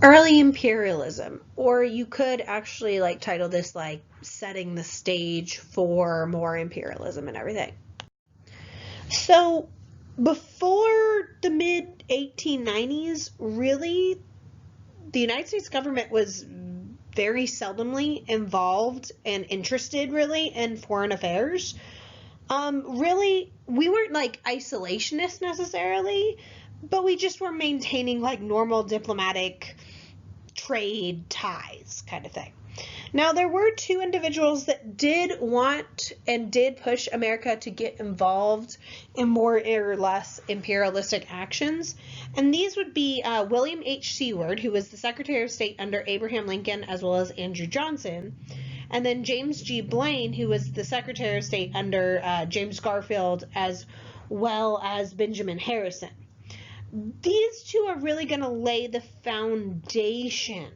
Early imperialism, or you could actually like title this like setting the stage for more imperialism and everything. So before the mid 1890s, really, the United States government was very seldomly involved and interested really in foreign affairs. Really, we weren't like isolationists necessarily, but we just were maintaining like normal diplomatic trade ties kind of thing. Now, there were two individuals that did want and did push America to get involved in more or less imperialistic actions, and these would be William H. Seward, who was the Secretary of State under Abraham Lincoln as well as Andrew Johnson, and then James G. Blaine, who was the Secretary of State under James Garfield as well as Benjamin Harrison. These two are really going to lay the foundation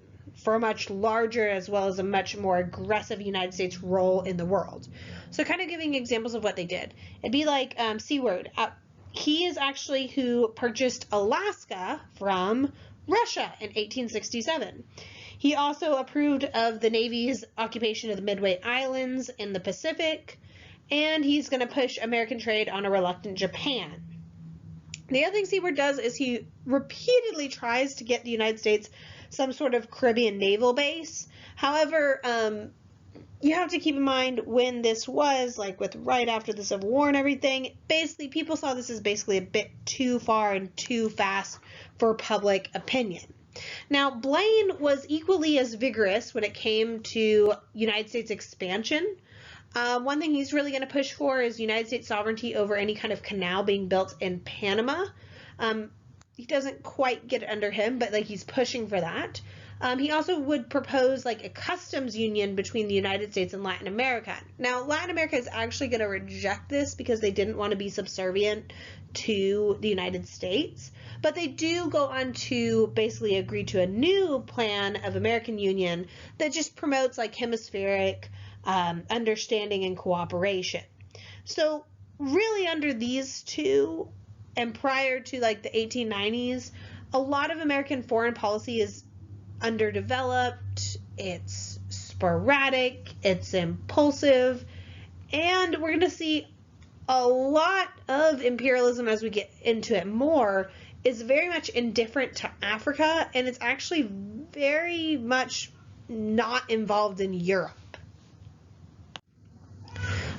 for a much larger as well as a much more aggressive United States role in the world. So kind of giving examples of what they did. It'd be like Seward. He is actually who purchased Alaska from Russia in 1867. He also approved of the Navy's occupation of the Midway Islands in the Pacific, and he's going to push American trade on a reluctant Japan. The other thing Seward does is he repeatedly tries to get the United States some sort of Caribbean naval base. However, you have to keep in mind when this was, like with right after the Civil War and everything, basically people saw this as basically a bit too far and too fast for public opinion. Now, Blaine was equally as vigorous when it came to United States expansion. One thing he's really going to push for is United States sovereignty over any kind of canal being built in Panama. He doesn't quite get it under him, but like he's pushing for that. He also would propose like a customs union between the United States and Latin America. Now, Latin America is actually going to reject this because they didn't want to be subservient to the United States, but they do go on to basically agree to a new plan of American Union that just promotes like hemispheric understanding and cooperation. So really under these two, and prior to like the 1890s, a lot of American foreign policy is underdeveloped, it's sporadic, it's impulsive, and we're going to see a lot of imperialism as we get into it more is very much indifferent to Africa, and it's actually very much not involved in Europe.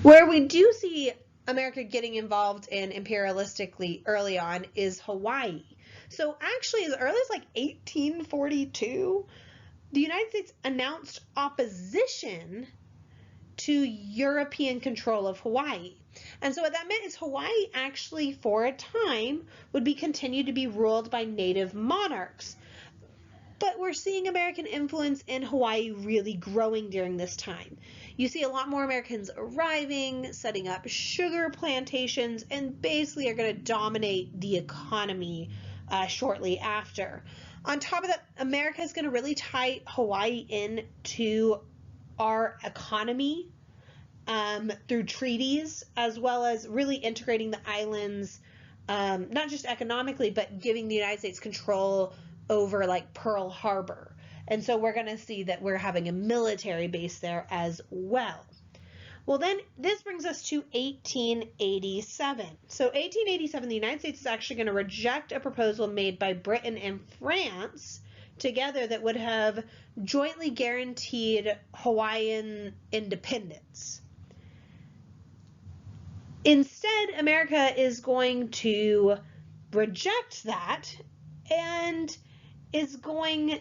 Where we do see America getting involved in imperialistically early on is Hawaii. So actually, as early as like 1842, the United States announced opposition to European control of Hawaii. And so what that meant is Hawaii actually, for a time, would be continued to be ruled by native monarchs. But we're seeing American influence in Hawaii really growing during this time. You see a lot more Americans arriving, setting up sugar plantations, and basically are going to dominate the economy shortly after. On top of that, America is going to really tie Hawaii into our economy through treaties, as well as really integrating the islands, not just economically, but giving the United States control over like Pearl Harbor. And so we're going to see that we're having a military base there as well. Well, then this brings us to 1887. So 1887, the United States is actually going to reject a proposal made by Britain and France together that would have jointly guaranteed Hawaiian independence. Instead, America is going to reject that and is going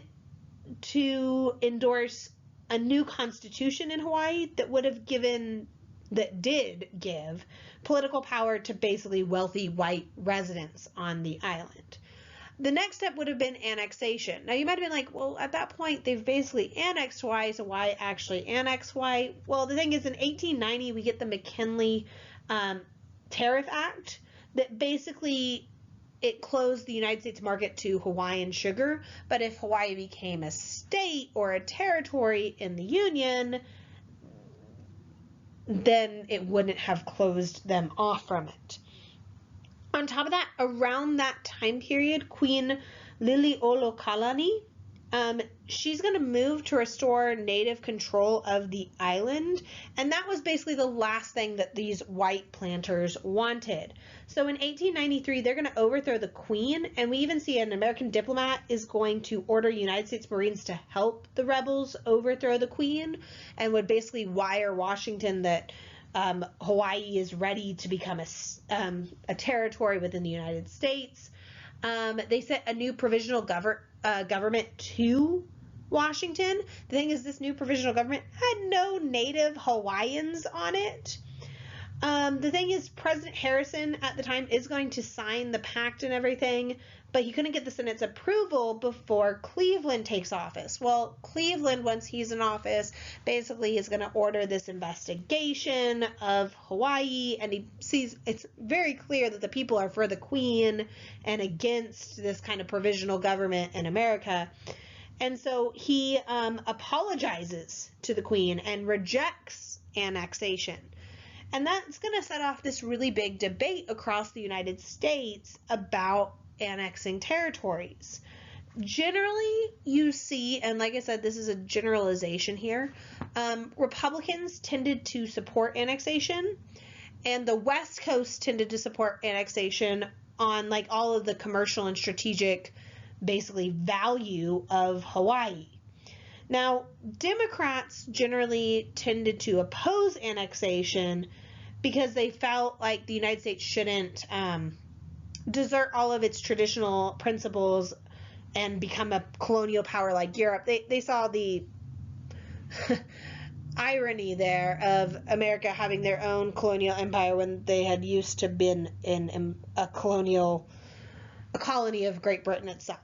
to endorse a new constitution in Hawaii that did give political power to basically wealthy white residents on the island. The next step would have been annexation. Now you might have been like, well, at that point they've basically annexed Hawaii, so why actually annex Hawaii? Well, the thing is, in 1890 we get the McKinley Tariff Act that basically it closed the United States market to Hawaiian sugar, but if Hawaii became a state or a territory in the Union, then it wouldn't have closed them off from it. On top of that, around that time period, Queen Liliuokalani She's going to move to restore native control of the island, and that was basically the last thing that these white planters wanted. So in 1893, they're going to overthrow the Queen, and we even see an American diplomat is going to order United States Marines to help the rebels overthrow the Queen, and would basically wire Washington that Hawaii is ready to become a territory within the United States. They set a new provisional government to Washington. The thing is, this new provisional government had no native Hawaiians on it. The thing is, President Harrison at the time is going to sign the pact and everything, but he couldn't get the Senate's approval before Cleveland takes office. Well, Cleveland, once he's in office, basically is going to order this investigation of Hawaii, and he sees it's very clear that the people are for the Queen and against this kind of provisional government in America. And so he apologizes to the Queen and rejects annexation. And that's going to set off this really big debate across the United States about annexing territories. Generally, you see, and like I said, this is a generalization here, Republicans tended to support annexation, and the West Coast tended to support annexation on like all of the commercial and strategic, basically, value of Hawaii. Now, Democrats generally tended to oppose annexation because they felt like the United States shouldn't desert all of its traditional principles and become a colonial power like Europe. They saw the irony there of America having their own colonial empire when they had used to been in a colony of Great Britain itself.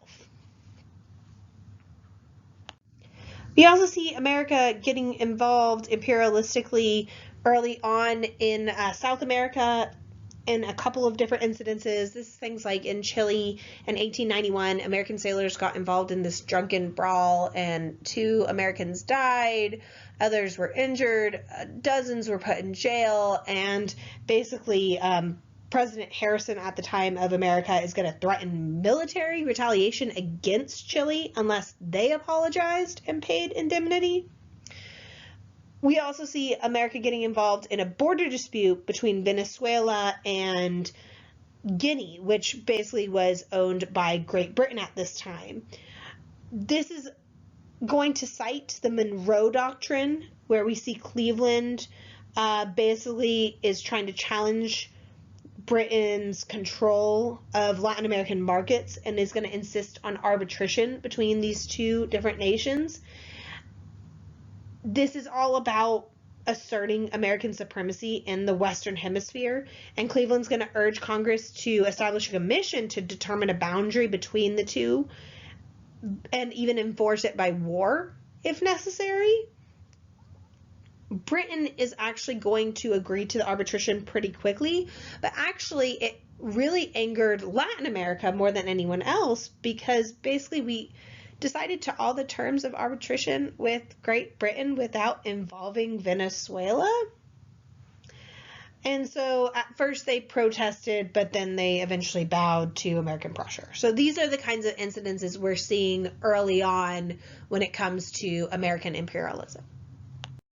We also see America getting involved imperialistically early on in South America in a couple of different incidences. This is things like in Chile in 1891, American sailors got involved in this drunken brawl and 2 Americans died, others were injured, dozens were put in jail, and basically President Harrison at the time of America is going to threaten military retaliation against Chile unless they apologized and paid indemnity. We also see America getting involved in a border dispute between Venezuela and Guinea, which basically was owned by Great Britain at this time. This is going to cite the Monroe Doctrine, where we see Cleveland basically is trying to challenge Britain's control of Latin American markets and is going to insist on arbitration between these 2 different nations. This is all about asserting American supremacy in the Western Hemisphere, and Cleveland's going to urge Congress to establish a commission to determine a boundary between the 2 and even enforce it by war if necessary. Britain is actually going to agree to the arbitration pretty quickly, but actually it really angered Latin America more than anyone else, because basically we decided to all the terms of arbitration with Great Britain without involving Venezuela. And so at first they protested, but then they eventually bowed to American pressure. So these are the kinds of incidences we're seeing early on when it comes to American imperialism.